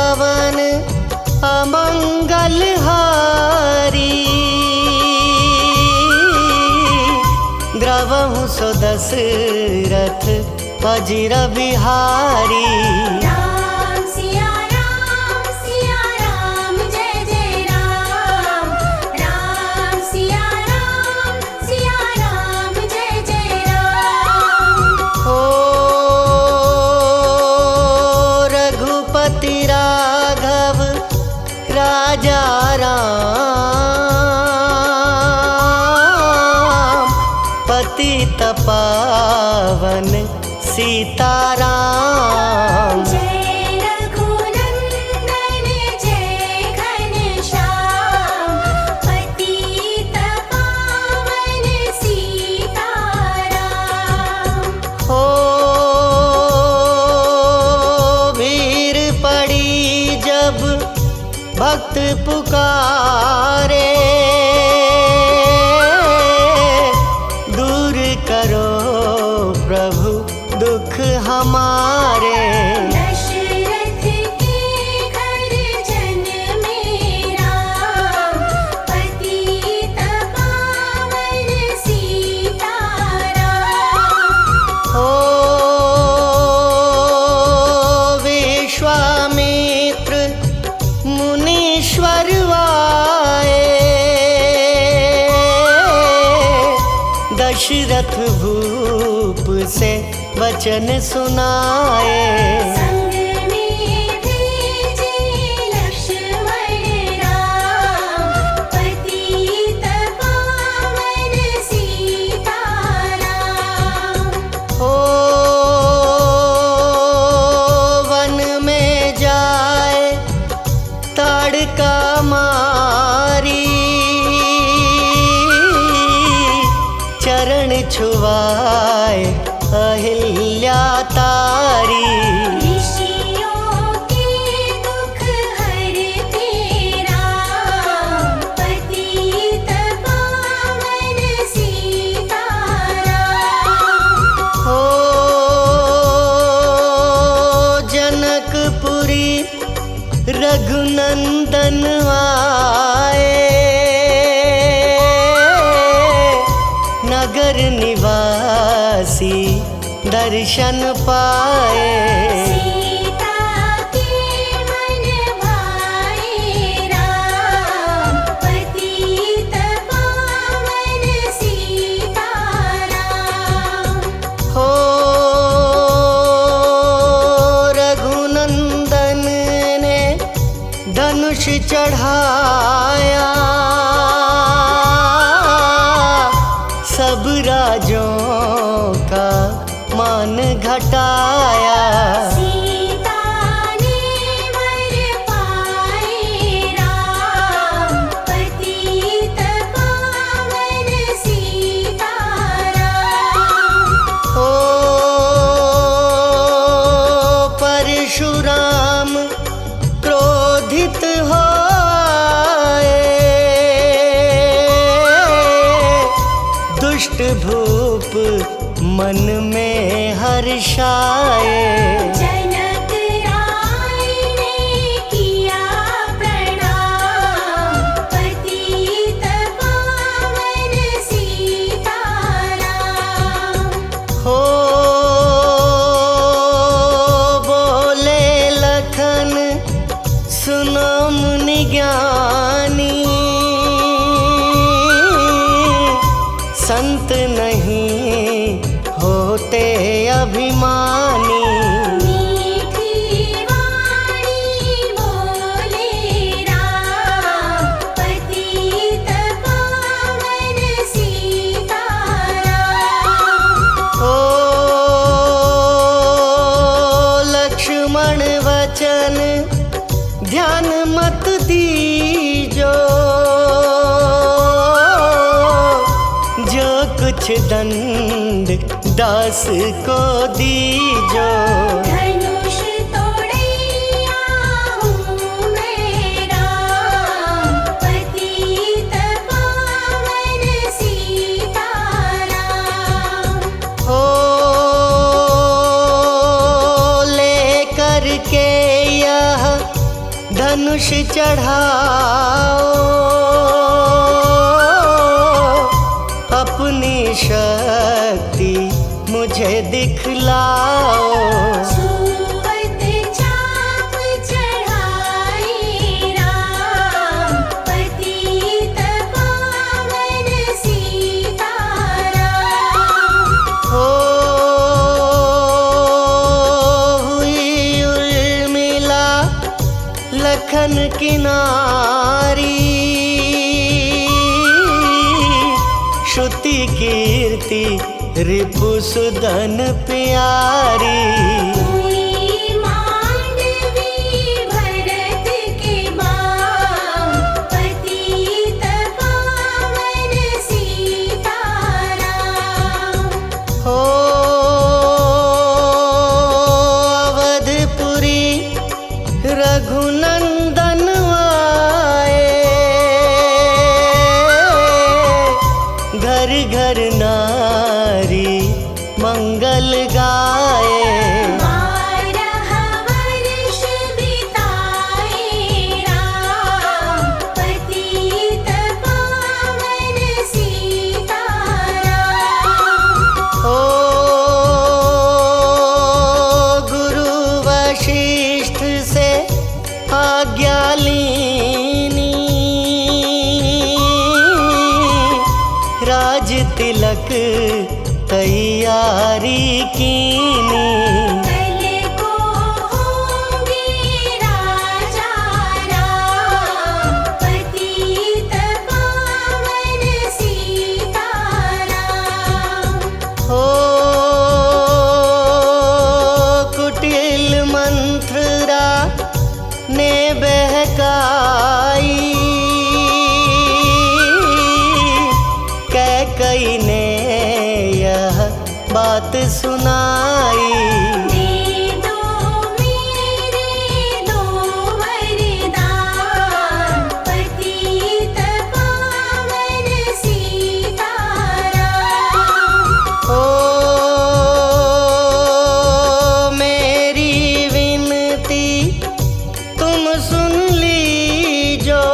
पावन अमंगल हारी। द्रवहु सो दशरथ अजिर बिहारी। राम सिया राम जय जय राम। राम सिया राम जय जय राम। ओ रघुपति राघव राजा राम, पतित पावन सीताराम। जय रघुनंदन जय घनश्याम, पतित पावन सीताराम। हो भीड़ पड़ी जब भक्त पुकारे, दूर करो प्रभु दुख हमारे। दशरथ के घर जन मेरा, पतित पावन सीताराम। हो विश्वामित्र मुनीश्वर आए, दशरथ भूप से वचन सुनाए। संग में भेजे लक्ष्मण राम, पतित पावन सीताराम। हो वन में जाए ताड़का मारी, चरण छुआए अहिल्या तारी। ऋषियों के दुख हरते राम, पतित पावन सीताराम। हो जनकपुरी रघुनंदन आए, नगर निवासी दर्शन पाए। सीता के मन भाए राम, पतित पावन सीताराम। हो रघुनंदन ने धनुष चढ़ाया, सब राजों का मान घटाया। सीता ने वर पाए राम, पतित पावन सीताराम। हो परशुराम क्रोधित होए, दुष्ट भूप मन में हर्षाए। जनक राय ने किया प्रणाम, पतित पावन सीताराम। हो बोले लखन सुनो मुनि ज्ञानी, संत नहीं होते अभिमानी। मीठी वाणी बोले राम, पतित पावन सीताराम। हो लक्ष्मण वचन ध्यान मत दीजो, जो कुछ दंड दास को दीजो। धनुष तोड़ैया हूँ मैं राम, पतित पावन सीताराम। हो लेकर के यह धनुष चढ़ाओ, अपनी शक्ति मुझे दिखलाओ। छुअत चाप चढ़ाई राम, पतित पावन सीताराम। हो हुई उर्मिला लखन की नारी, श्रुति कीर्ति रिपुसुदन प्यारी। हुई मांडवी भरत के बाम, पतित पावन सीताराम। हो अवधपुरी रघुनंदन आए, घर घर नारी मंगल गाए। 12 वर्ष बिताए राम, पतित पावन सीताराम। ओ गुरु वशिष्ठ से आज्ञा लीनी, राज तिलक तैयारी कीनी। कल को होंगे राजा राम, पतित पावन सीताराम। हो कुटिल मंत्रा ने बहकाई, कैकई ने यह बात सुनाई। दे दो मेरे दो वरदान, पतित पावन सीताराम। ओ मेरी विनती तुम सुन लीजो,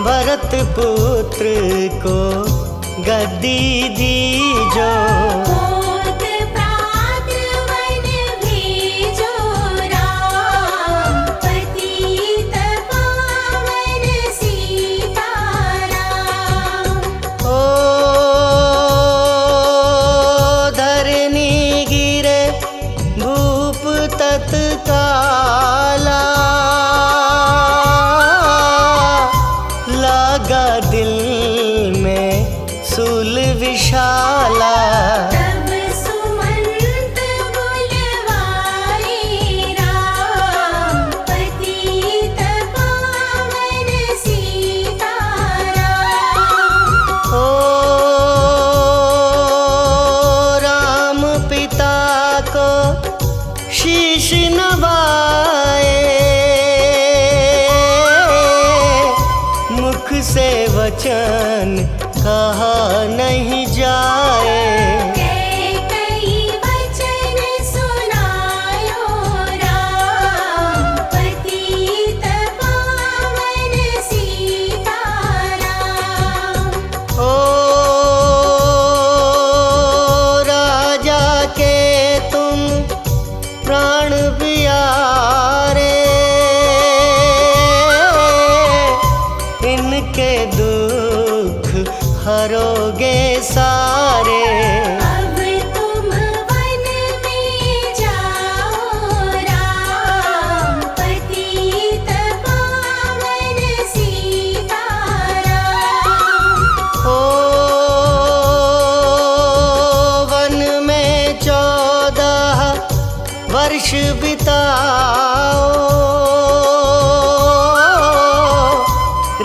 भरत पुत्र को गद्दी दीजो। होत प्रात वन भेजो राम, पतित पावन सीताराम। ओ धरनी गिरे भूप तत्काला, लागा दिल में सूल विशाला। तब सुमंत बुलवाए राम, पतित पावन सीताराम। ओ राम पिता को शीश नवाए, मुख से वचन कहा नहीं जाए। कई वचन सुनायो राम, पतित पावन सीताराम। ओ राजा के तुम प्राण प्यारे, इनके दुख हरोगे सारे। अब तुम वन में जाओ राम, पतित पावन सीताराम। ओ वन में 14 वर्ष बिताओ,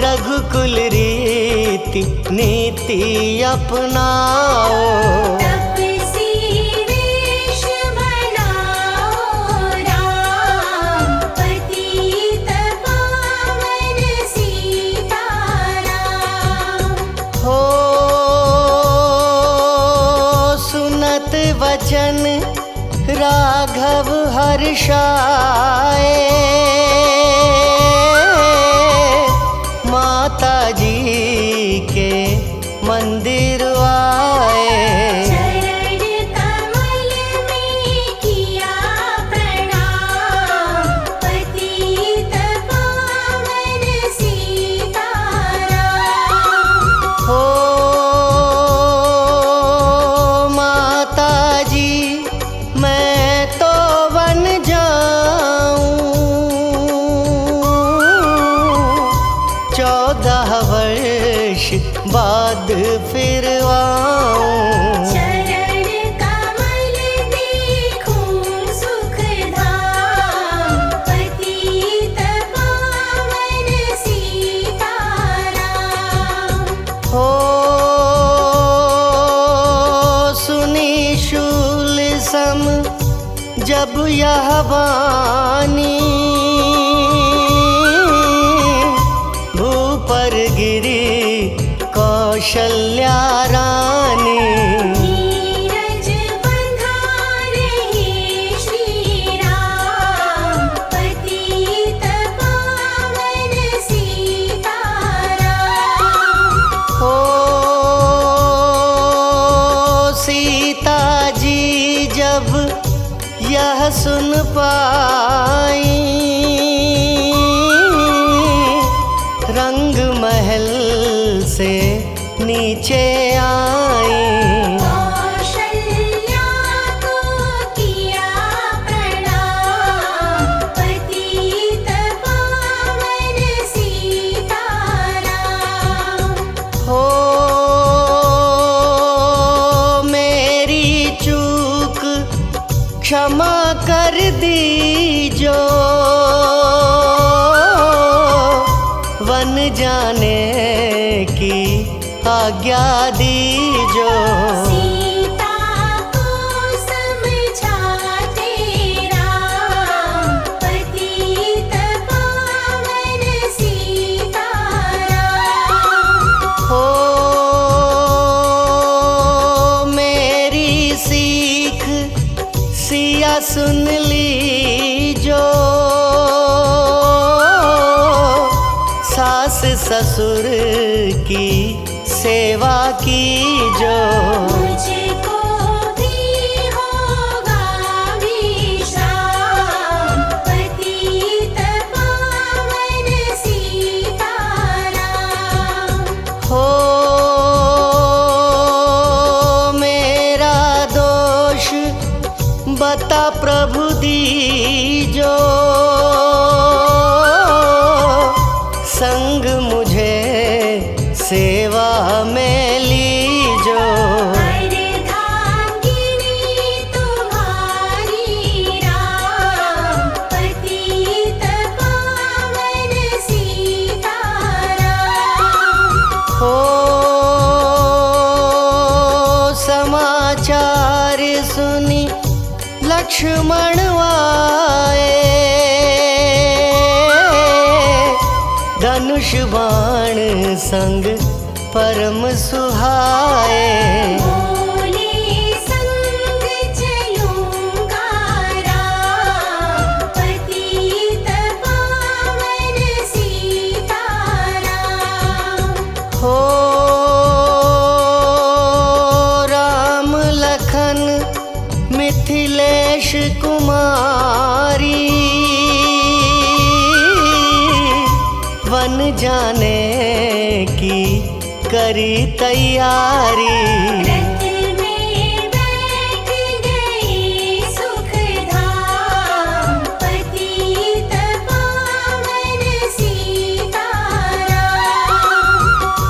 रघुकुल रीति नीति अपनाओ। तपसी वेश बनाओ राम, पतित पावन सीताराम। हो सुनत वचन राघव हर्षाए माता जी के मंदिर आए। चरण कमल में किया प्रणाम, पतित पावन सीताराम। हो माता जी मैं तो बन जाऊं 14 वर्ष बाद फिर आऊं। चरण कमल देखूं सुखधाम, पतित पावन सीताराम। हो सुनी शूल सम जब यह वाणी भूपर गिरी कौशल्या रानी। नीरज बंधा रहे श्री राम, पतित पावन सीताराम। हो सीता जी जब यह सुन पाई रंग महल से नीचे आई। कौशल्या को किया प्रणाम, पतित पावन सीताराम। हो मेरी चूक क्षमा कर दीजो वन जाने की आज्ञा दीजो। सीता को समझाते राम, पतित पावन सीताराम। हो मेरी सीख सिया सुन लीजो सास ससुर की सेवा कीजो। मुझको भी होगा विश्राम, पतित पावन सीताराम। हो मेरा दोष बता प्रभु दीजो संग मुझे सेवा में लीजो। अर्धांगिनी तुम्हारी राम, पतित पावन सीताराम। हो समाचार सुनी लक्ष्मण आए धनुष बाण संग परम सुहाए। बोले संग चलूंगा राम, पतित पावन सीताराम। हो राम लखन मिथिलेश कुमारी वन जाने की करी तैयारी। रथ में बैठ गए सुखधाम, पतित पावन सीताराम।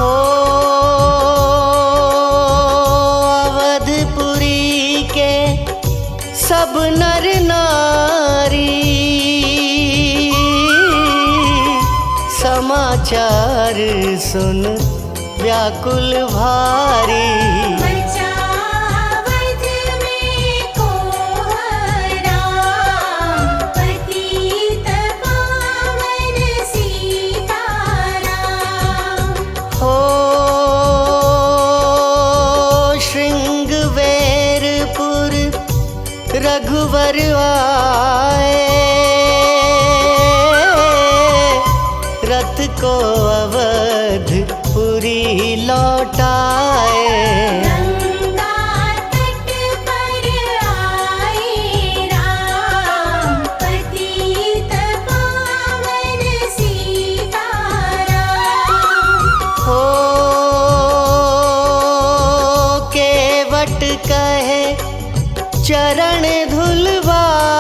हो अवधपुरी के सब नर नारी समाचार सुन व्याकुल भारी। बचावत में को राम, पतित पावन सीताराम। हो रघुवर रथ को अवधपुरी लौटाए। गंगा तट पर आए राम, पतित पावन सीताराम। हो केवट कहे चरण धुलवाओ,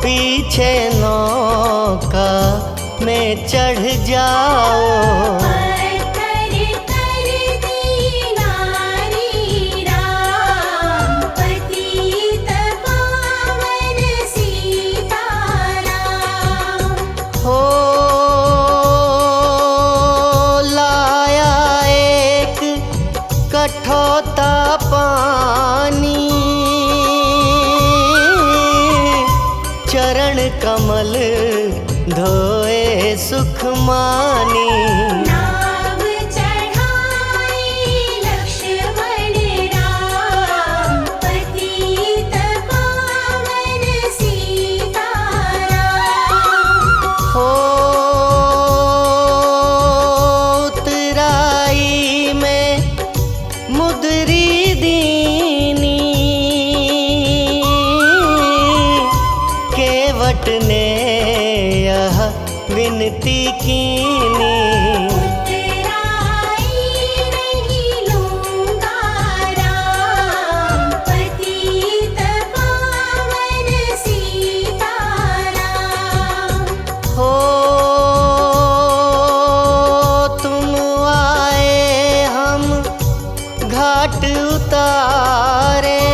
पीछे नौका में चढ़ जाओ। पत्थर कर दीनारी राम, पतित पावन सीताराम। हो लाया एक कठौता पानी, चरण कमल धोए सुख मानी। नाव चढ़ाई लक्ष्मण राम, पतित पावन सीताराम। हो उतराई में मुदरी दीनी, केवट ने यह विनती कीनी। उतराई नहीं लूंगा राम, पतित पावन सीताराम। हो तुम आए हम घाट उतारे,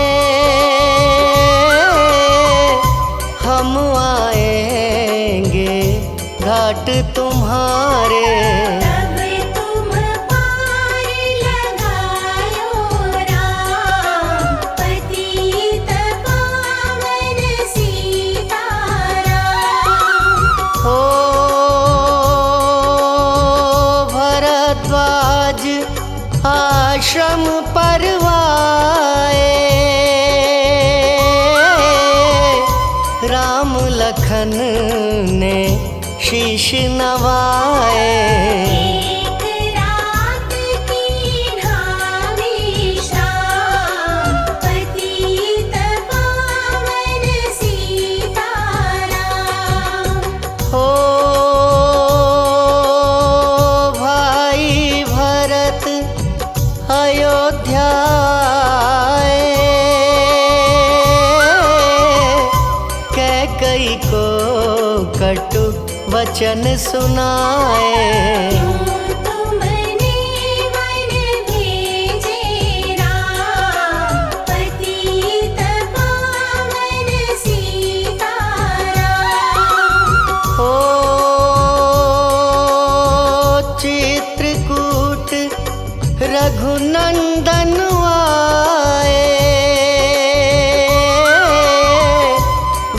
हम आएंगे घाट तुम्हारे। तब तुम पार लगायो राम, पतित पावन सीताराम। हो भरद्वाज आश्रम परवाए, राम लखन ने शीश नवाए। एक रात की ढावी शाम, पतित पावन सीताराम। हो भाई भरत अयोध्या आए, कैकई को कटु वचन सुनाए। क्यों तुमने वन भेजे राम, पतित पावन सीताराम। हो चित्रकूट रघुनंदन आए,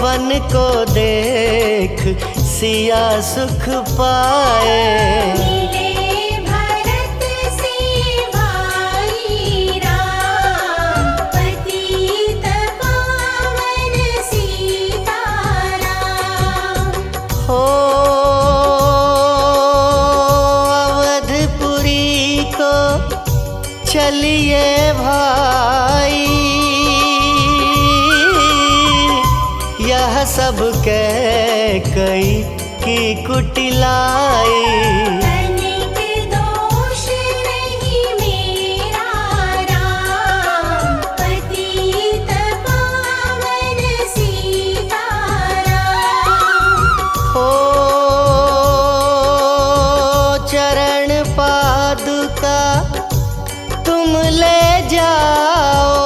वन को देख सिया सुख पाए। मिले भरत से भाई राम, पतित पावन सीताराम। हो अवधपुरी को चलिए भाई, यह सब कैकई की कुटिलाई। तनिक दोष नहीं मेरा राम, पतित पावन सीताराम। हो चरण पादुका तुम ले जाओ,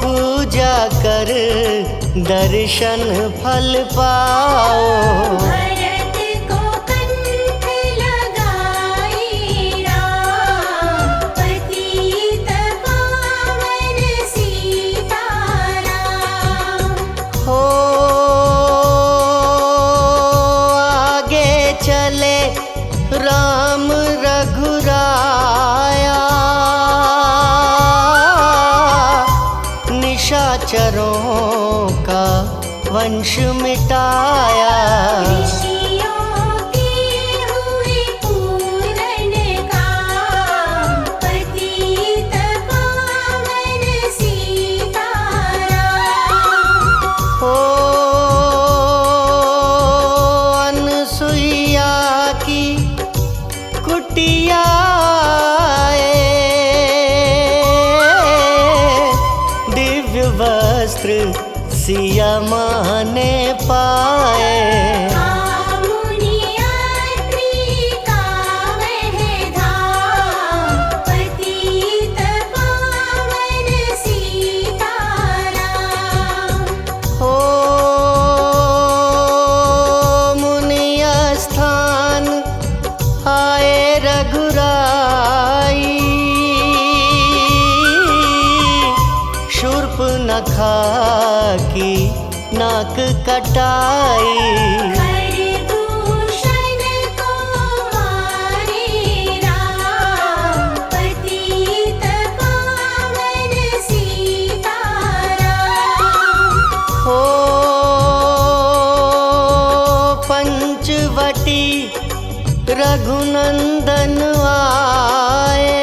पूजा कर दर्शन फल पाओ। भरत को कंठ लगाई राम, पतित पावन सीताराम। हो आगे चले राम रघुराया, निशाचरों का वंश मिटाया। ऋषियों के हुए पूर्ण काम, पतित पावन सीताराम। ओ अनसुईया की कुटिया दिव्य वस्त्र सिया माँ ने पाए। मुनियात्री का वह धाम, पतित पावन सीताराम। हो मुनिय स्थान आए रघुराई, शूर्पनखा की नाक कटाई। खरदूषण को मारे राम, पतित पावन सीताराम। हो पंचवटी रघुनंदन आए,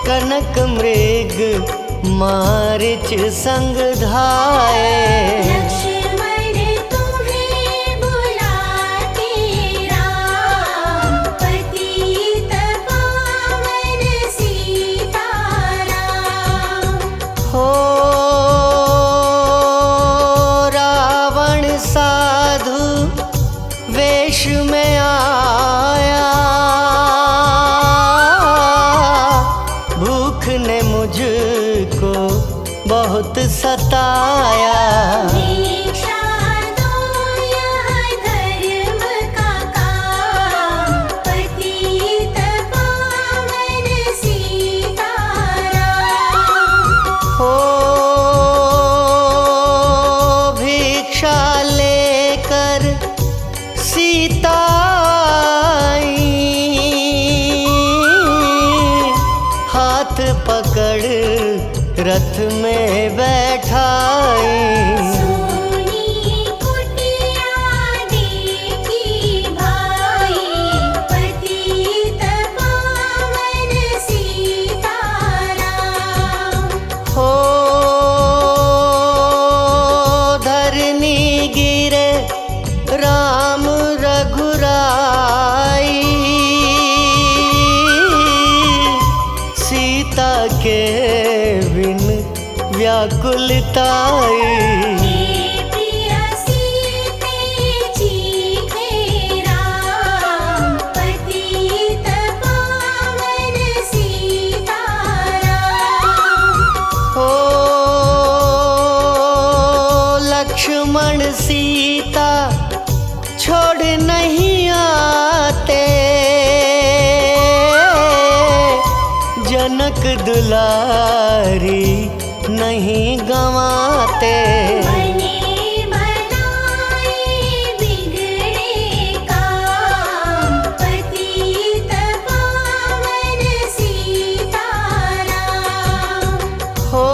कनक मृग मारिच संग धाए। लक्ष्मण तुम्हें बुलाते राम, पतित पावन सीताराम। हो रावण साधु वेश में आया, भूख ने मुझको बहुत सताया। भिक्षा दो यह धर्म का काम, पतित पावन सीताराम। हो भिक्षा लेकर सीता आई, हाथ पकड़ रथ में बैठाई। सोनी कुटिया देखी भाई, पतित पावन सीताराम। हो धरनी गिरे राम रघुराई, सीता के बिन व्याकुलताई। हे प्रिय सीते चीखे राम, पतित पावन सीताराम। हो लक्ष्मण सीता छोड़ नहीं आते, जनक दुलारी नहीं गंवाते। बने बनाए बिगड़े काम, पतित पावन सीताराम। हो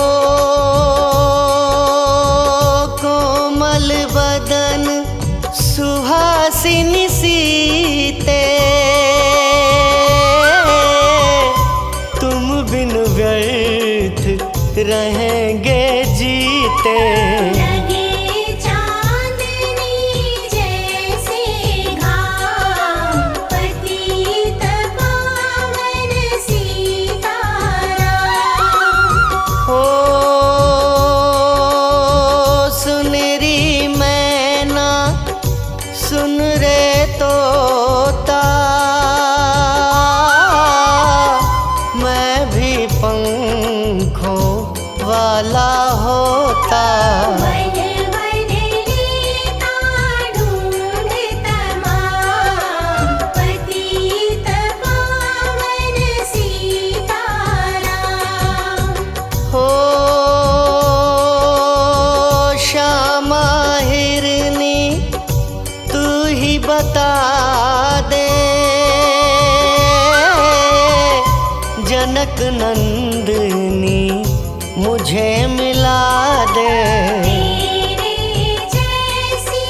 कोमल बदन सुहासिनी सीते, तुम बिन व्यर्थ रहेंगे जीते। लगे चांदनी जैसे घाम, पतित पावन सीताराम। हो सुनरी मैना सुन रे तोता, मैं भी पंखों वाला होता। वन वन लेता ढूंढ तमाम, पतित पावन सीताराम। हो श्यामा हिरनी तू ही बता दे, जनक नंदिनी मुझे मिला दे। तेरे जैसी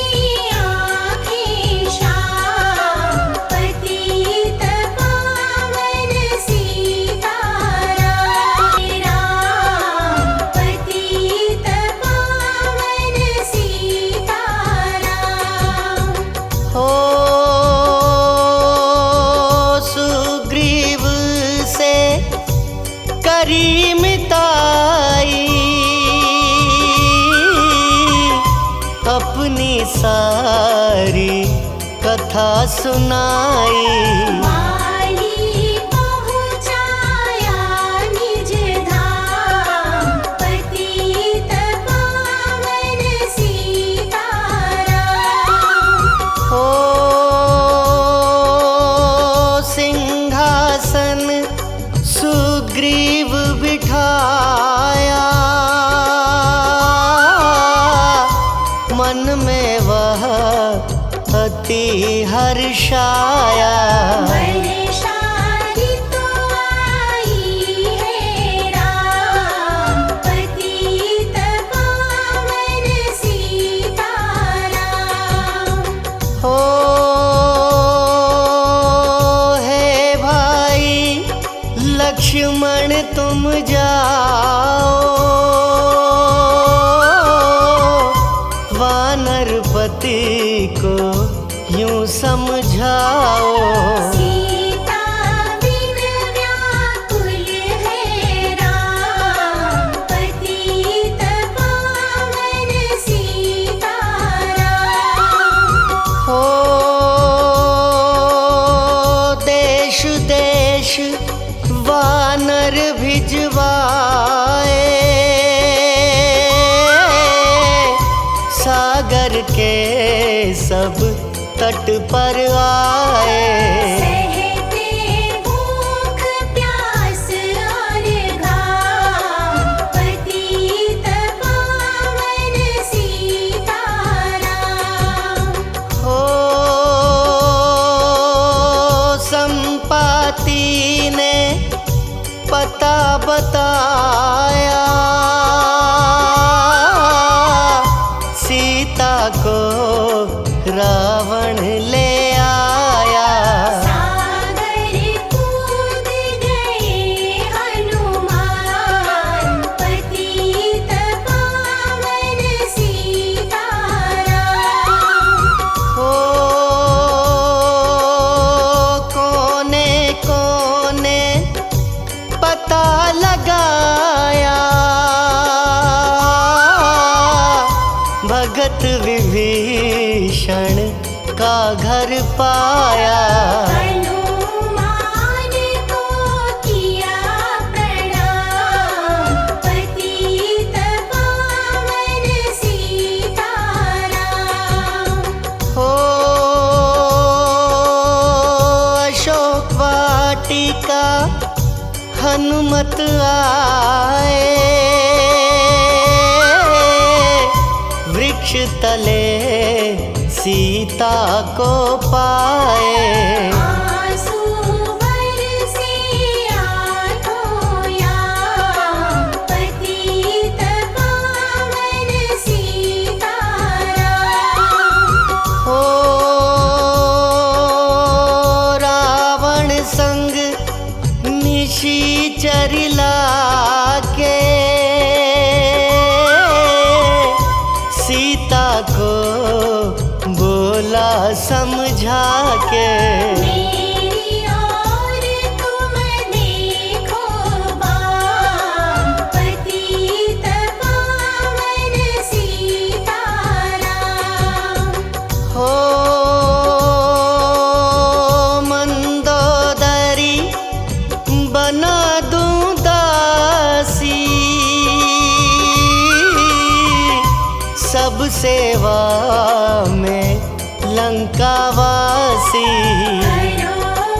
आँखें श्याम पतित पावन सीताराम। राम पतित पावन सीताराम। हो सुग्रीव से करी मिताई, अपनी सारी कथा सुनाई। माली पहुँचाया निज धाम पतित पावन सीताराम। हो सिंहासन सुग्रीव बिठाया, मन में वह अति हर्षाया। वर्षारी तो आई है राम पतित पावन सीताराम। हो हे भाई लक्ष्मण तुम जाओ, वानरपति को यूं समझाओ। सीता बिन व्याकुल है राम पतित पावन सीताराम। हो देश देश वानर भिजवाए, सागर के सब तट पर आए। सहते भूख प्यास और घाम पतित पावन सीताराम। हो संपाति ने पता बताया, सीता को रावण ले आया। सागर कूद गए हनुमान पतित पावन सीताराम। हो कोने कोने पता लगाया, भगत विभीषण का घर पाया। हनुमान को किया प्रणाम पतित पावन सीताराम। हो अशोक वाटिका हनुमत आए, वृक्ष तले सीता को पाए। आंसू बरसे आँखों याम पतित पावन सीताराम। हो रावण संग निशाचर लाके, सीता को बोला समझा के। मेरी ओर तुम देखो बाम पतित पावन सीताराम। हो मंदोदरी बना दूं दासी, सब सेवा में लंकावासी। करो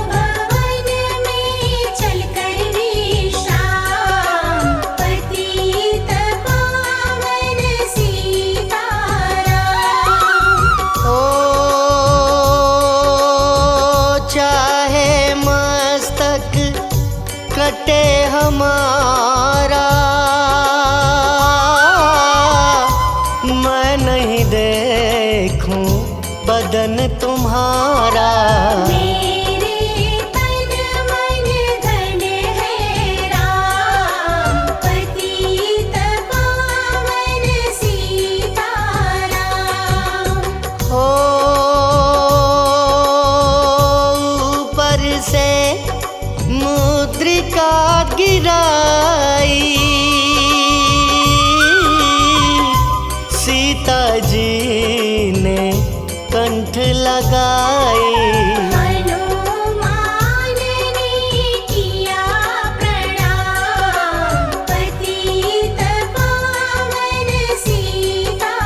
भवन में चलकर विश्राम पतित पावन सीताराम। हो चाहे मस्तक कटे हमारा, गिराई, सीता जी ने कंठ लगाई। हनुमान ने किया प्रणाम, पतित पावन सीताराम।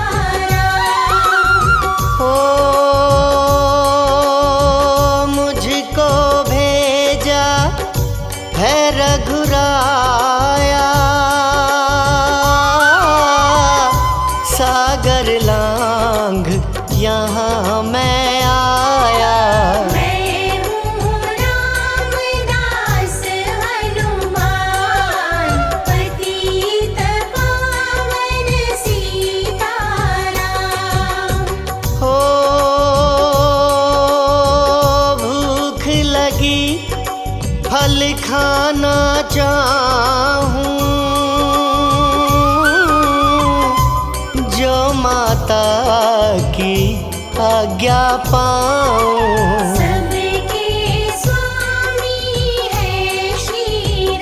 हो मुझको भेजा है रघुराया, सागर लांघ यहाँ मैं आया। मैं हूँ रामदास हनुमान, पतित पावन सीताराम। हो भूख लगी फल खाना चाहूं, जो माता की आज्ञा पाऊं। सबके स्वामी है श्री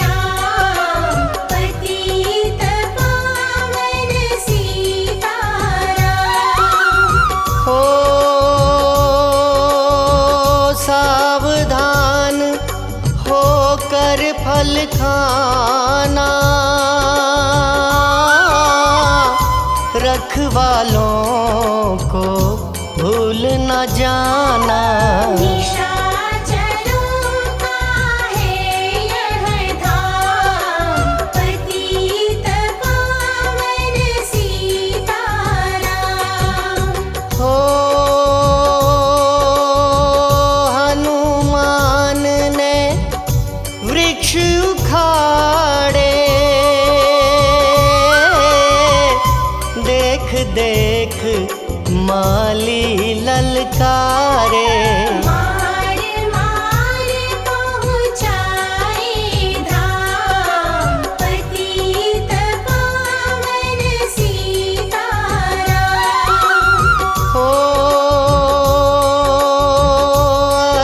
राम, पतित पावन सीताराम। हो सावधान होकर फल खाना, रखवालों को भूल न जाना। निशाचरों का है यह धाम, पतित पावन सीताराम। हो हनुमान ने वृक्ष उखाड़े, देख देख माली ललकारे। मार मार पहुँचाए धाम, पतित पावन सीताराम। हो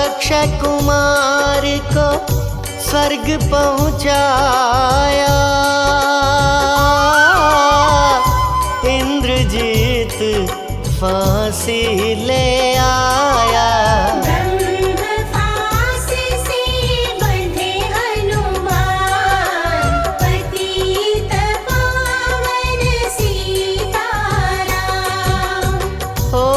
अक्षय कुमार को स्वर्ग पहुँचाया, इंद्रजीत फांसी ले आया। ब्रह्म फांस से बंधे हनुमान, पतित पावन सीताराम। हो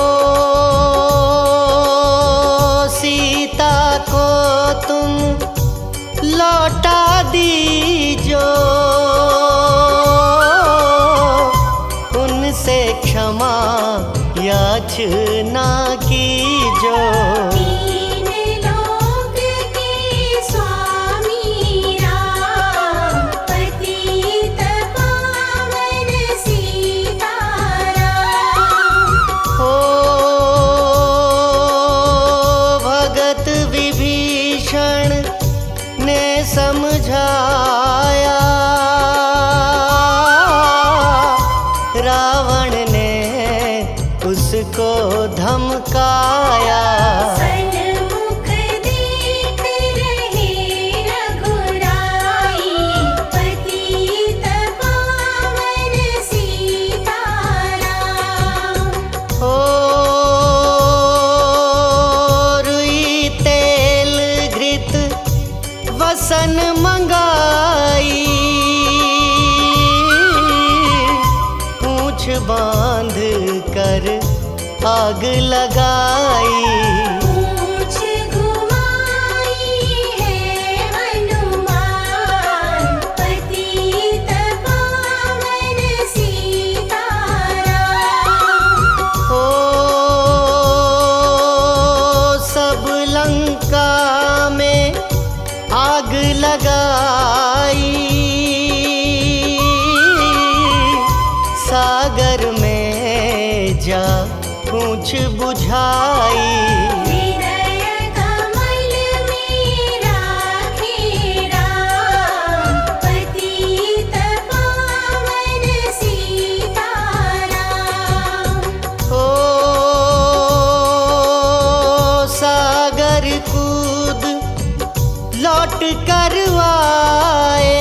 सीता को तुम लौटा दीजो, उनसे क्षमा याचना कीजो। तीन लोक के स्वामी राम, पतित पावन सीताराम। हो भगत विभीषण ने समझाया, रावण ने उसको धमकाया। सन्मुख देख रहे रघुराई, पतित पावन सीताराम। हो रुई तेल घृत वसन मंगाई, पूंछ बांध कर आग लगाई। पूंछ घुमाई है हनुमान, पतित पावन सीताराम। हो सब लंका में आग लगाई, सागर में जा पूंछ बुझाई। हृदय कमल में राखे राम, पतित पावन सीताराम। हो सागर कूद लौट कर आए,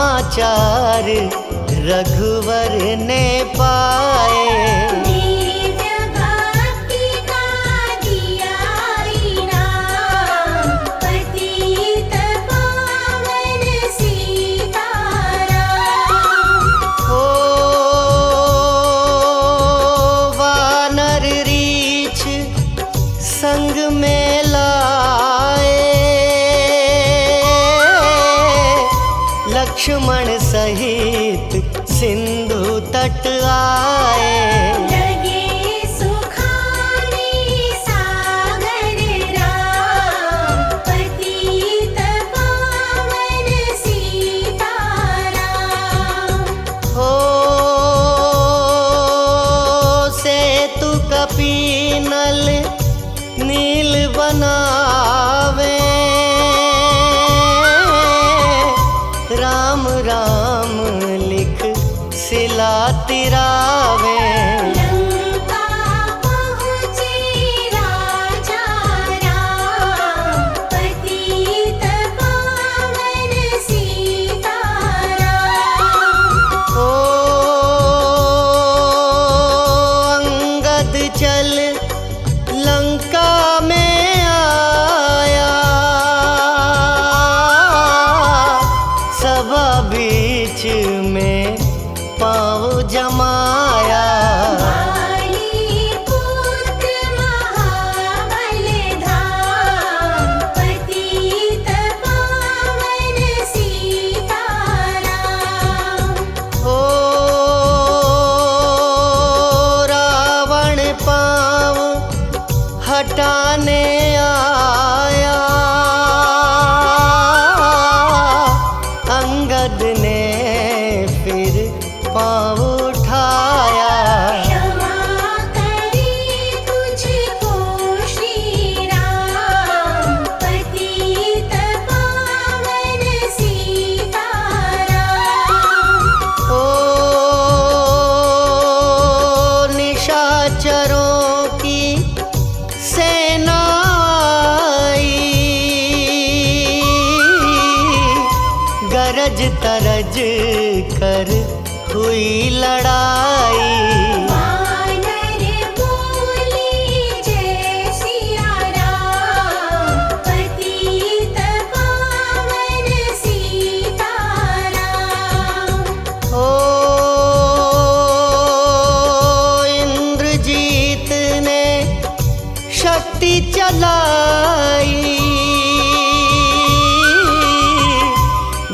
समाचार रघुवर ने पाए। दिव्य भक्ति का दिया इनाम, पतित पावन सीताराम। ओ वानर रीछ संग में लाए, लक्ष्मण सहित सिंधु तट आए। लगे सुखाने सागर राम, पतित पावन सीताराम। हो सेतु कपीनल नील बनावे, राम राम लिख सिला तिरावे। लंका पहुँचे राजा राम, पतित पावन सीताराम। ओ अंगद चल लंका में आया, सभा बीच में पाँव जमाया। वाली पुत्र महाबल धाम, पतित पावन सीताराम। ओ रावण पाँव हटाने आया, अंगद ने फिर पाँव उठाया। क्षमा करे तुझको श्री राम, पतित पावन सीताराम। ओ निशाचरों की सेना आई, गरज तरज कर हुई लड़ाई। वानर बोले जय सिया राम, पतित पावन सीताराम। ओ इंद्रजीत ने शक्ति चलाई,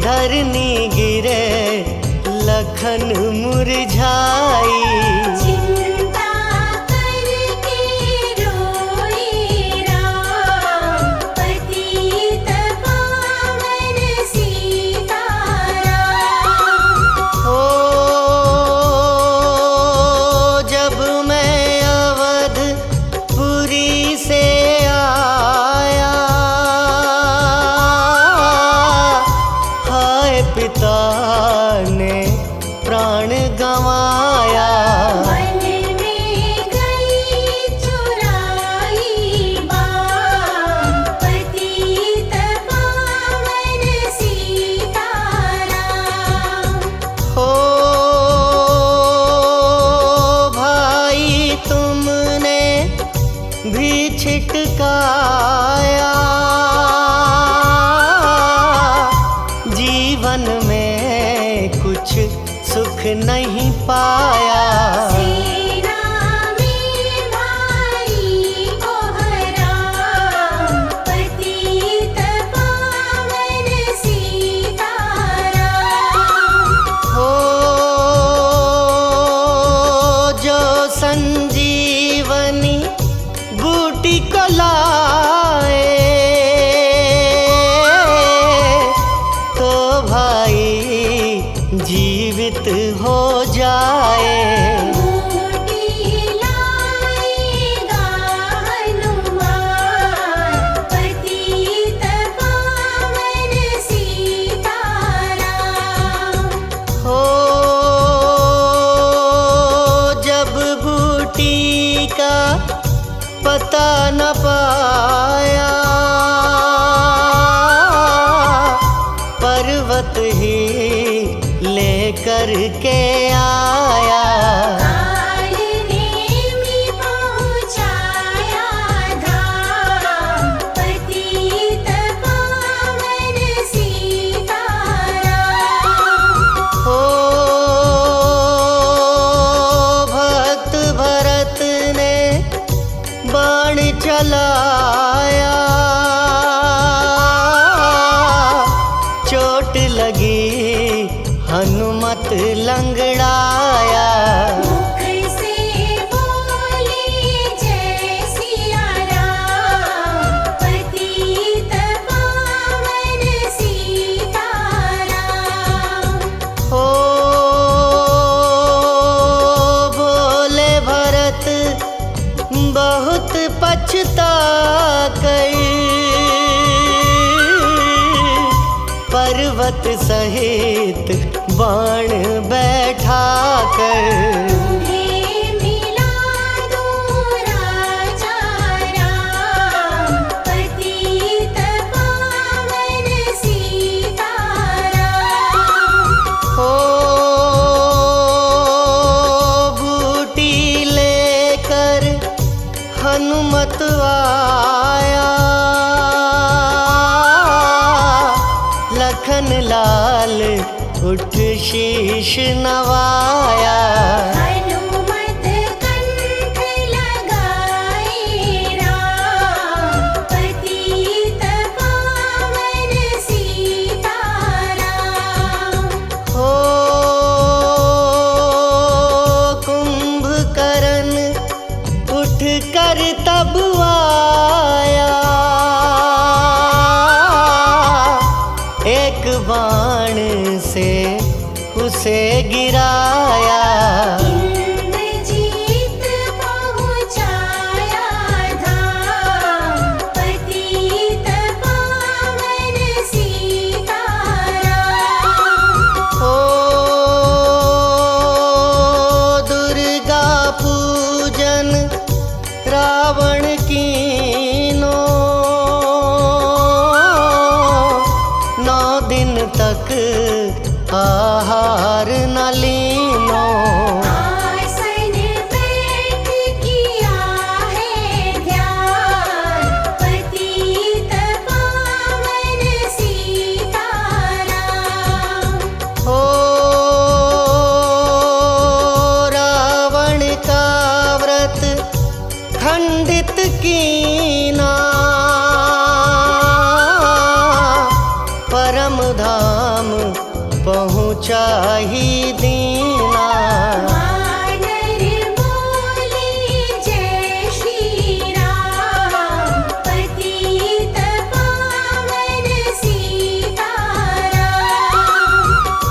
धरनी गिरे लखन मुरझाई। चिंता करके रोए राम, पतित पावन सीताराम। ओ जब मैं अवधपुरी से आया, हाय पिता ने प्राण गंवाया। वन में गई चुराई बाम, पतित पावन सीताराम। हो भाई तुमने भी छिटकाया, जीवन में कुछ सुख नहीं पाया। सेना में भारी को हराम, पतित पावन सीताराम। हो जो संजीवनी बूटी को लाए, तो भाई जीवित हो जाए। बूटी लाएगा हनुमान, पतित पावन सीताराम। हो जब बूटी का पता न पाया, पर्वत ही करके आया। काल नेमि पहुँचाया धाम, पतित पावन सीताराम। हो भक्त भरत ने बाण चलाया, चोट लगी हनुमत लंगड़ाया। मुख से बोले जय सिया राम, पतित पावन सीताराम। हो बोले भरत बहुत पछता कर, पर्वत सहित बाण बैठा कर। तुम्हें मिला दूं राजा राम, पतित पावन सीताराम। हो बूटी लेकर हनुमत आया, लखन लाल उठ शीश नवाया। हनुमत कंठ लगाए राम, पतित पावन सीताराम। हो कुंभकर्ण उठ कर तब आया, एक बाण से उसे गिराया। इंद्रजीत पहुँचाया धाम, पतित पावन सीताराम। हो दुर्गा पूजन रावण कीनो, 9 दिन तक आहार न लीनो। आसन बैठ किया है ध्यान, पतित पावन सीताराम। हो रावण का व्रत खंडित कीना, परम धाम पहुँचा ही दीना। वानर बोले जय श्री राम, पतित पावन सीताराम।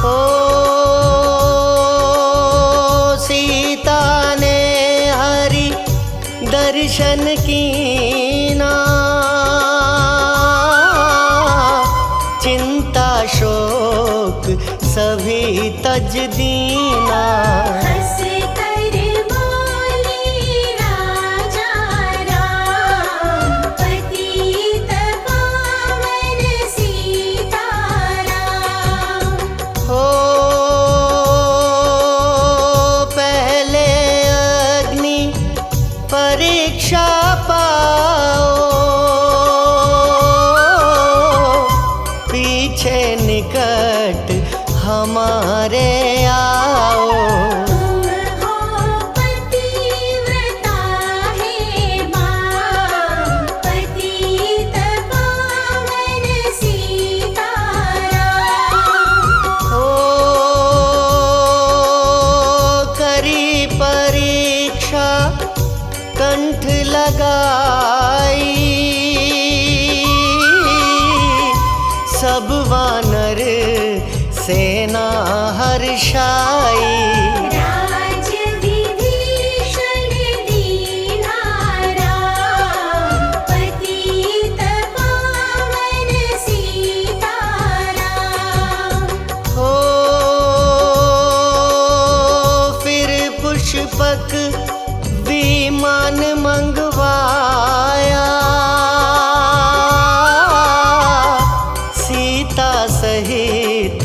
हो सीता ने हरि दर्शन कीना, चिंता शोक सभी तज दीना। हंस कर बोले राजा राम, पतित पावन सीताराम। हो पहले अग्नि परीक्षा पाओ, पीछे निकट हमारे आओ। तुम हो पतिव्रता है मां, पतित पावन सीताराम। हो करी परीक्षा कंठ लगाई, सब वानर सेना हर्षाई। राज विभीषण दीना राम, पतित पावन सीताराम। हो फिर पुष्पक विमान मंगवाया, सीता सहित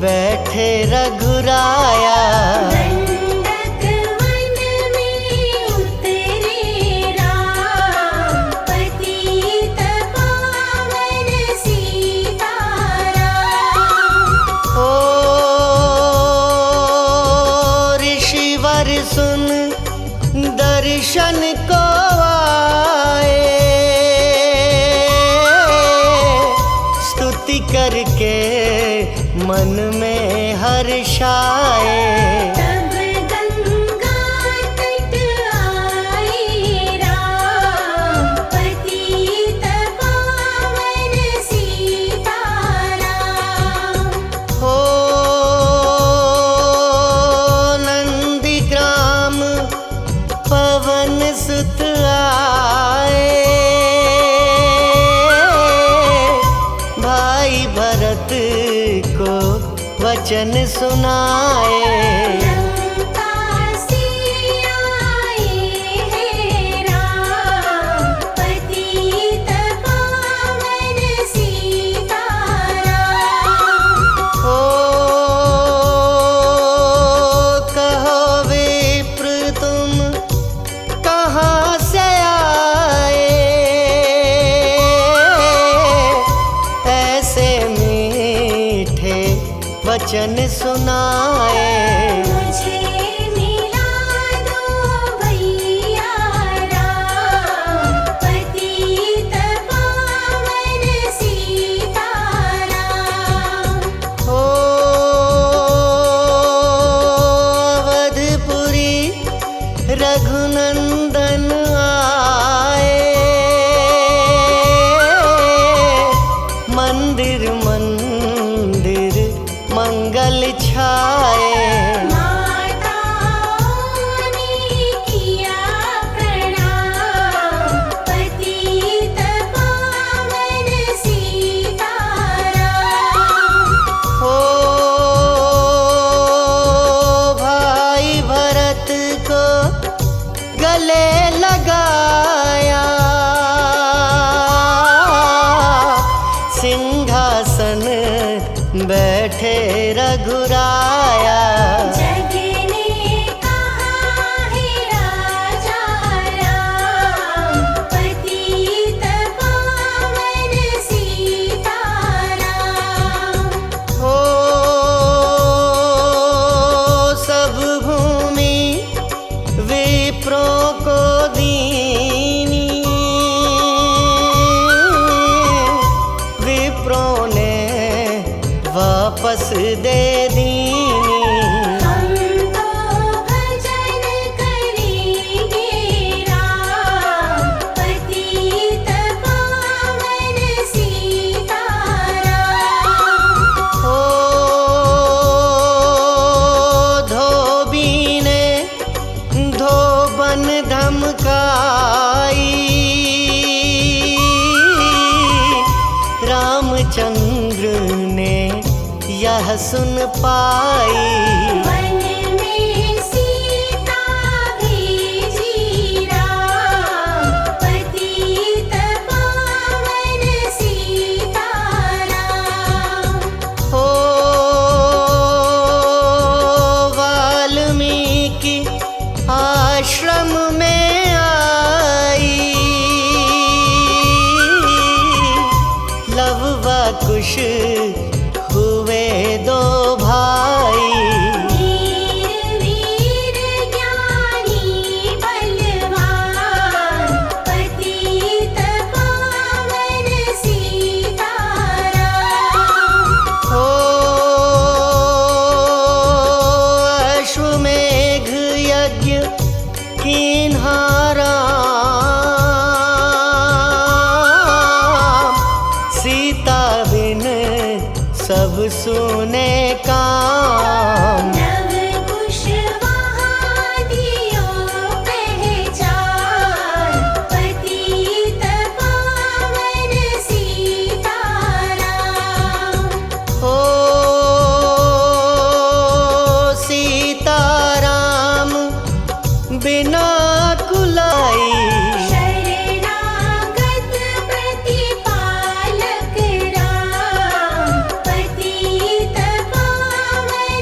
बैठ बैठे रघुराया। दंडक वन में उतरे राम, पतित पावन सीताराम। ओ ऋषिवर सुन दर्शन को आए, स्तुति करके मन में हर्षाए। तब गंगा तट आए राम, पतित पावन सीताराम। हो नंदीग्राम पवन सुत आए, भाई भरत को वचन सुनाए। लंका से आए हैं राम, पतित पावन सीताराम। ओ कहो विप्र तुम कहाँ से आए, ऐसे मीठे वचन सुनाए। मुझे मिला दो भैया राम, पतित पावन सीताराम। ओ अवधपुरी रघुनंदन आए, मंदिर मंदिर मंगल छाए। माताओं ने किया प्रणाम, पतित पावन सीताराम। हो भाई भरत को गले लगाया, सिंहासन बैठे रघुराया। जग ने कहा है राजा राम, पतित पावन सीताराम। हो सब भूमि विप्रों को दीनी, विप्रों ने वापस दे दीनी। हम तो भजन करेंगे राम, पतित पावन सीताराम। हो धोबी ने धोबन धमकाई, रामचंद्र ने यह सुन पाई। वन में सीता भेजी राम, पतित पावन सीताराम। हो वाल्मीकि आश्रम में आई, लव व कुश हुए दो भाई। वीर वीर ज्ञानी बलवान, पतित पावन सीताराम। हो अश्वमेघ यज्ञ कीन्हा राम, सीता बिन सब सुने काम। नव कुश वहादियों पहचान, पतित पावन सीताराम। हो सीताराम बिना कुलाई, शरणागत प्रतिपालक राम, पतित पावन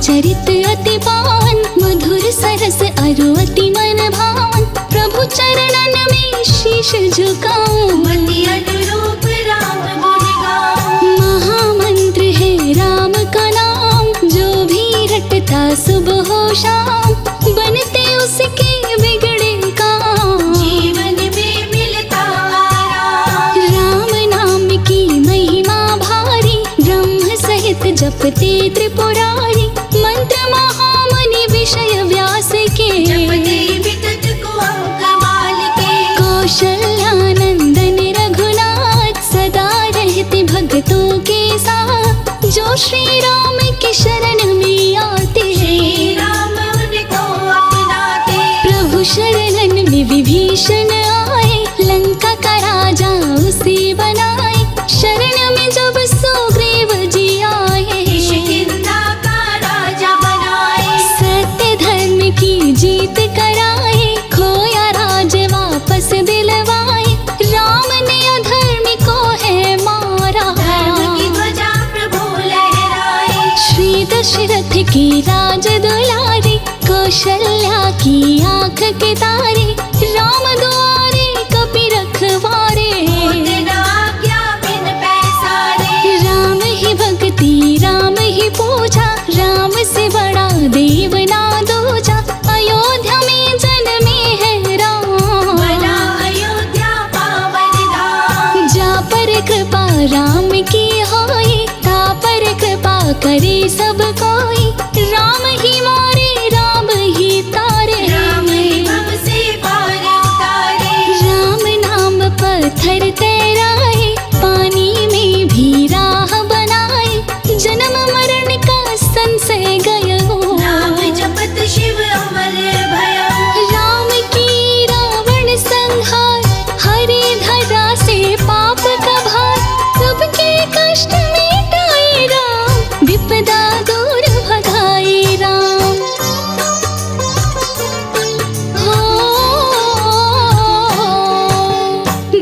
चरित अति पावन, मधुर सरस अरु अति मन भावन। प्रभु चरणन में शीश झुकाऊं, मति अनुरूप राम गुण गाऊं। महामंत्र है राम का नाम, जो भी रटता सुबह हो शाम, बनते उसके बिगड़े काम। जीवन में मिलता आराम। राम नाम की महिमा भारी, ब्रह्म सहित जपते त्रिपुरारी। मंत्र महामुनि विषय व्यास के, जपते विगत को अंक माल के। कौशल्यानंदन रघुनाथ, सदा रहते भक्तों के साथ। जो श्री राम के शरण में आते, श्री राम उनको अपनाते। प्रभु शरणन में विभीषण आए, लंका का राजा उसे बनाए। शरण में जब सुग्रीव जी आए, किष्किंधा का राजा बनाए। सत्य धर्म की जीत कराए, खोया राज वापस दिलवाए। राम ने अधर्म को है मारा, धर्म की ध्वजा प्रभु लहराए। श्री दशरथ की राज दुलारे, कौशल्या की आंख के तारे। राम द्वारे कपि रखवारे, होते न आज्ञा बिन पैसारे। राम ही भक्ति राम ही पूजा, राम से बड़ा देव ना दूजा। अयोध्या में जन्मे है राम, बना अयोध्या पावन धाम। जा पर कृपा राम की होई, ता पर कृपा करे सब कोई। राम ही मारे राम ही तारे, राम ही भव से पार उतारे। राम नाम पत्थर तैराए, पानी में भी राह बनाए। जन्म मरण का संशय गयो, नाम जपत शिव अमर भयो। राम की रावण संहार, हरे धरा से पाप का भार। सबके कष्ट मिटाए राम, विपदा दूर भगाए राम। हो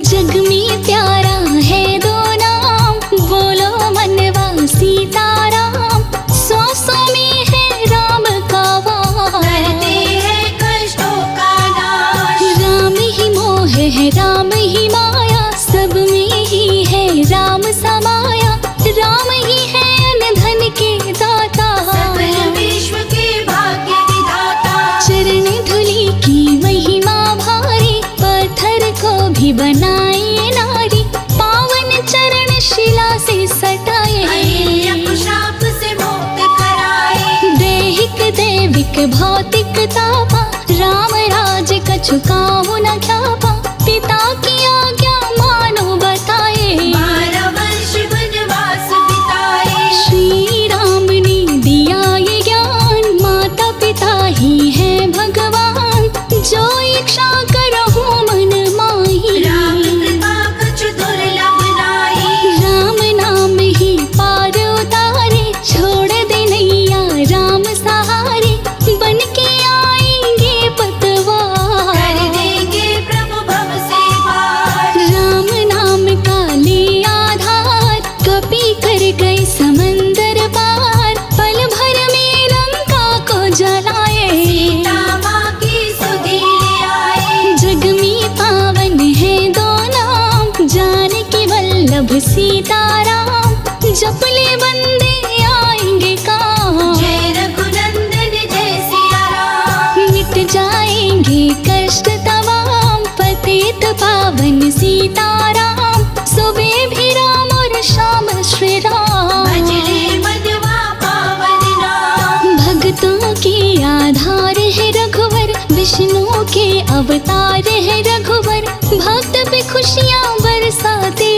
जग में प्यारा है दो नाम, बोलो मनवा सीताराम। सांसों में है राम का वास, करते हैं कष्टों का नाश। राम ही मोह है राम ही माया, सब में ही है राम समाया। राम ही है अन्न धन के दाता, सकल विश्व के भाग्य विधाता। चरण धूलि की महिमा भारी, पत्थर को भी बनाए नारी। पावन चरण शिला से सटाए, अहिल्या को शाप से मुक्त कराए। दैहिक दैविक भौतिक तापा, राम राज कछु काहू न ख्यापा। पिता की आज्ञा मानो बताए, 12 वर्ष वनवास बिताए। श्री राम ने दिया ये ज्ञान, माता पिता ही है भगवान। जो इच्छा करहु मन माही, राम कृपा कछु दुर्लभ नाहि। राम नाम ही पार उतारे। छोड़ दे नैया राम सहारे, बन के आएंगे पतवार। कर देंगे प्रभु भव से पार। राम नाम का ले आधार, कपि कर गए समंदर पार। पल भर में लंका को जलाए, सीता माँ की सुधि ले आए। जग में पावन है दो नाम, जानकी वल्लभ सीताराम। जप ले बंदे आएंगे काम, जय रघुनंदन जय सिया राम। मिट जाएंगे कष्ट तमाम। पतित पावन सीताराम, सुबह भी राम और शाम श्री राम। भजले मधवा पावन नाम। भक्तों के आधार है रघुवर, विष्णु के अवतार है रघुवर। भक्त पे खुशियाँ बरसाते,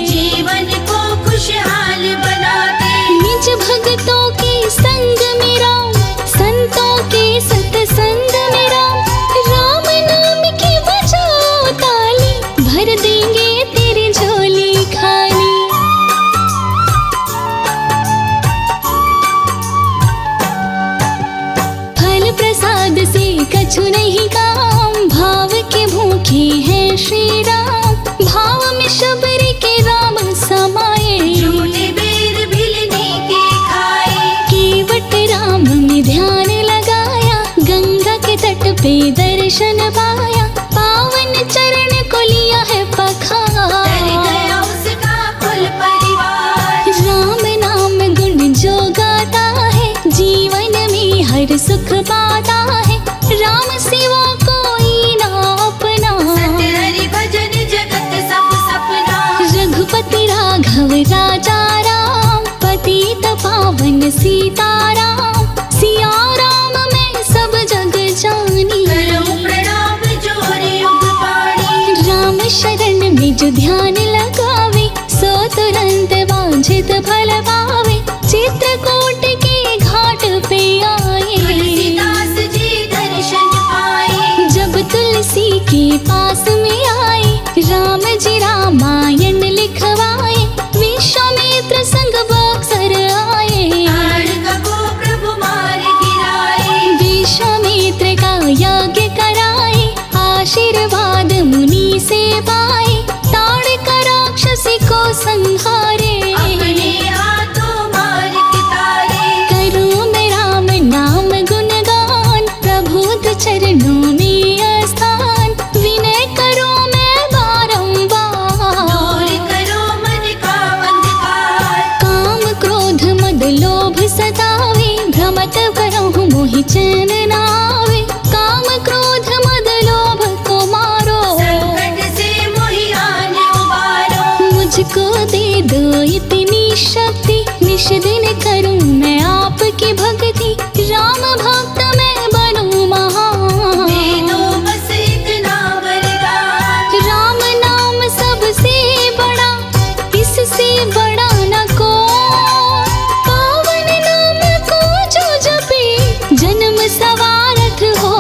जीवन को खुशहाल बनाते। निज भक्तों के संग में राम, संतों के सत्संग में राम। राम नाम की बजाओ ताली, भर देंगे तेरी झोली खाली। फल प्रसाद से कछु नहीं काम, भाव के भूखे हैं श्री राम। भाव में शबरी के राम समाए, झूठे बेर भिलने के खाए। केवट राम पे दर्शन पाया, पावन चरण को लिया है कर पखार। गया उसका कुल परिवार। राम नाम गुण जो गाता है, जीवन में हर सुख पाता है। राम सिवा कोई ना अपना, सत्य हरि भजन जगत सब सपना। रघुपति राघव राजा राम, पतित पावन सीताराम। सिया राम मैं सब जग जानी, करूं प्रणाम जोर युग पाणी। राम शरण में जो ध्यान लगावे, सो तुरंत वांछित फल पावे। चित्रकूट के घाट पे आए, तुलसीदास जी दर्शन पाए। जब तुलसी के पास में आए, राम जी रामायण लिखवाए। विश्वामित्र संग बक्सर आए, ताड़का को प्रभु मार गिराए। विश्वामित्र का यज्ञ कराए, आशीर्वाद मुनि से पाए। ताड़का राक्षसी को संहारे, अपने हाथों मार के तारे। करूं मैं राम नाम गुणगान, प्रभु चरणों में स्थान। विनय करूं मैं बारंबार, दूर करो मन का अंधकार। काम क्रोध मद लोभ सतावे, भ्रमत करहु मोहि चैन न आवे। काम क्रोध मद लोभ को मारो, संकट से मोहि आन उबारो। मुझको दे दो इतनी शक्ति, निश दिन करूं मैं आपकी भक्ति। राम भक्त मैं बनूं महान, दे दो बस इतना वरदान। राम नाम सबसे बड़ा, इससे बड़ा न को। पावन नाम को जो जपे, जन्म सवारथ हो।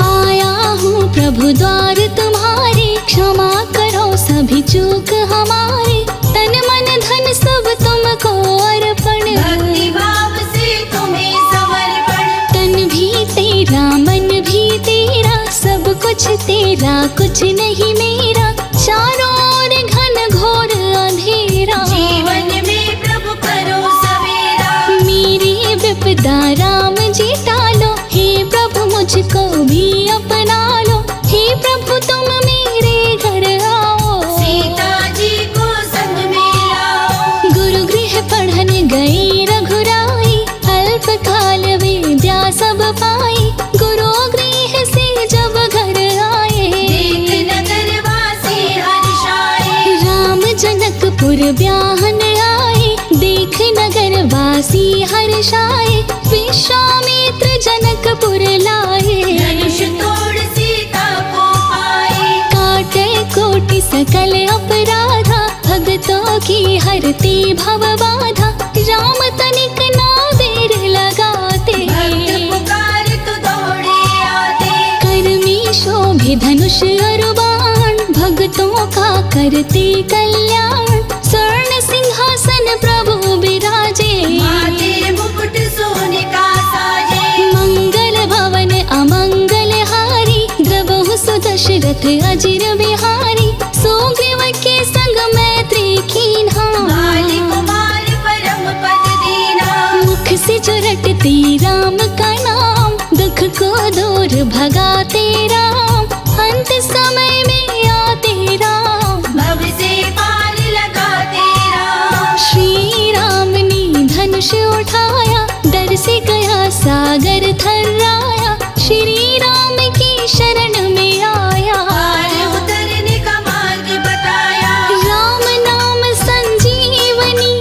आया हूँ प्रभु द्वार तुम्हारे, क्षमा करो सभी चूक हमारे। तन मन धन सब तुमको अर्पण, भक्ति भाव से तुम्हें समर्पण। तन भी तेरा मन भी तेरा, सब कुछ तेरा कुछ नहीं मेरा। चारों ओर घन घोर अंधेरा, जीवन में प्रभु करो सवेरा। मेरी विपदा राम जी टालो। हे प्रभु मुझको भी अपना लो, हे प्रभु तुम मेरे घर आओ। सीता जी को संग में लाओ। गुरु गृह पढ़न गई रघुराई, अल्प काल विद्या सब पाई। गुरु गृह से जब घर आए, देख नगर वासी हर्षाए। राम जनकपुर ब्याहन आए, देख नगर वासी हर्षाए। विश्वामित्र जनकपुर लाए, धनुष तोड़ सीता को पाए। काटे कोटि सकल अपराधा, भक्तों की हरते भव बाधा। राम तनिक ना देर लगाते, भक्त पुकार तो दौड़े आते। कर में शोभे धनुष और बाण, भक्तों का करते कल्याण। स्वर्ण सिंहासन प्रभु बिराजे, माथे मुकुट सोने का साजे। मंगल भवन अमंगल हारी, द्रवहु सुदशरथ अजिर बिहारी। सुग्रीव के संग मैत्री कीन्हा, बाली कुमार परम पद दीना। मुख से जो रटते राम का नाम, दुख को दूर भगाते राम। अंत समय में आते राम, भव से पार लगाते राम। श्री राम ने धनुष उठाया, डर से गया सागर थर्राया। श्री राम की शरण में आया, पार उतरने का मार्ग बताया। राम नाम संजीवनी,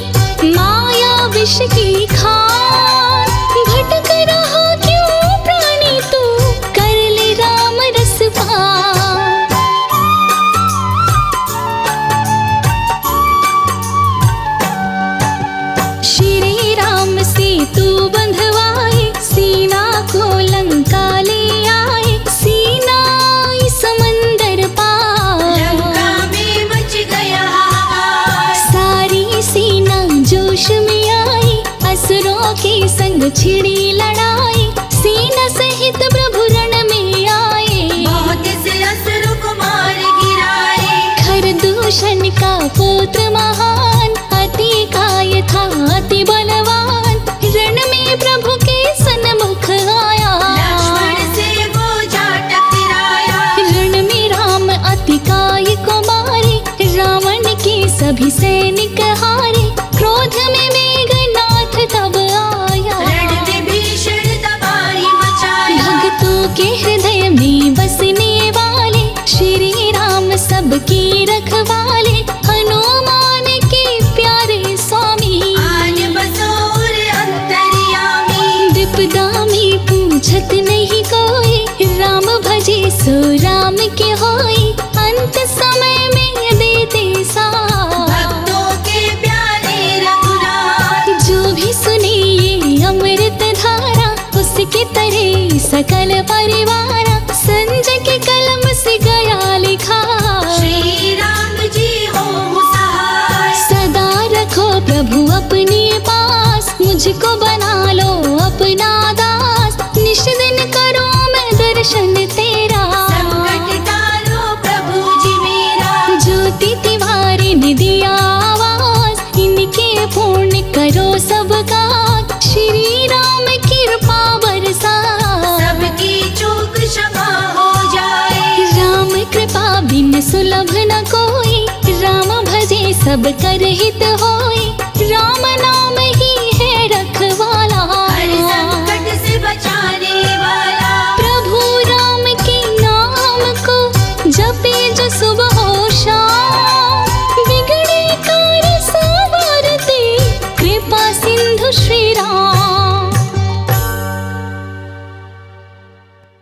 माया विष की खार। भटक रहा क्यों प्राणी तू, कर ले राम रस पार। श्री राम से तू बंधवाए, सीना को लंका ले आए। सीना समंदर पार, लंका में मच गया हाहाकार। सारी सीना जोश में आई, असुरों के संग छिड़ी लड़ाई। सीना सहित प्रभु रण में आए, बहुत से असुर को मार गिराए। खरदूषण का पुत्र महान, अति काय सबकी रखवाले हनुमान के प्यारे स्वामी। आन बसोर अंतर्यामी विपदा में पूछत नहीं कोई, राम भजे सो राम के होई, अंत समय में देते साथ। भक्तों के प्यारे रघुनाथ जो भी सुने ये अमृत धारा, उसके तरह सकल परिवार संजय के कलम से गया लिखा। श्री राम जी हो सहाय, सदा रखो प्रभु अपने पास, मुझको बना लो अपना दास। निश दिन करो मैं दर्शन तेरा, संकट टालो प्रभु जी मेरा। ज्योति तिवारी ने दिया आवाज, इनके पूर्ण करो सबका। श्री राम कृपा बरसा, सबकी चूक क्षमा हो जाए। राम कृपा बिन सुलभ न कोई, राम भजे सब कर हित हो।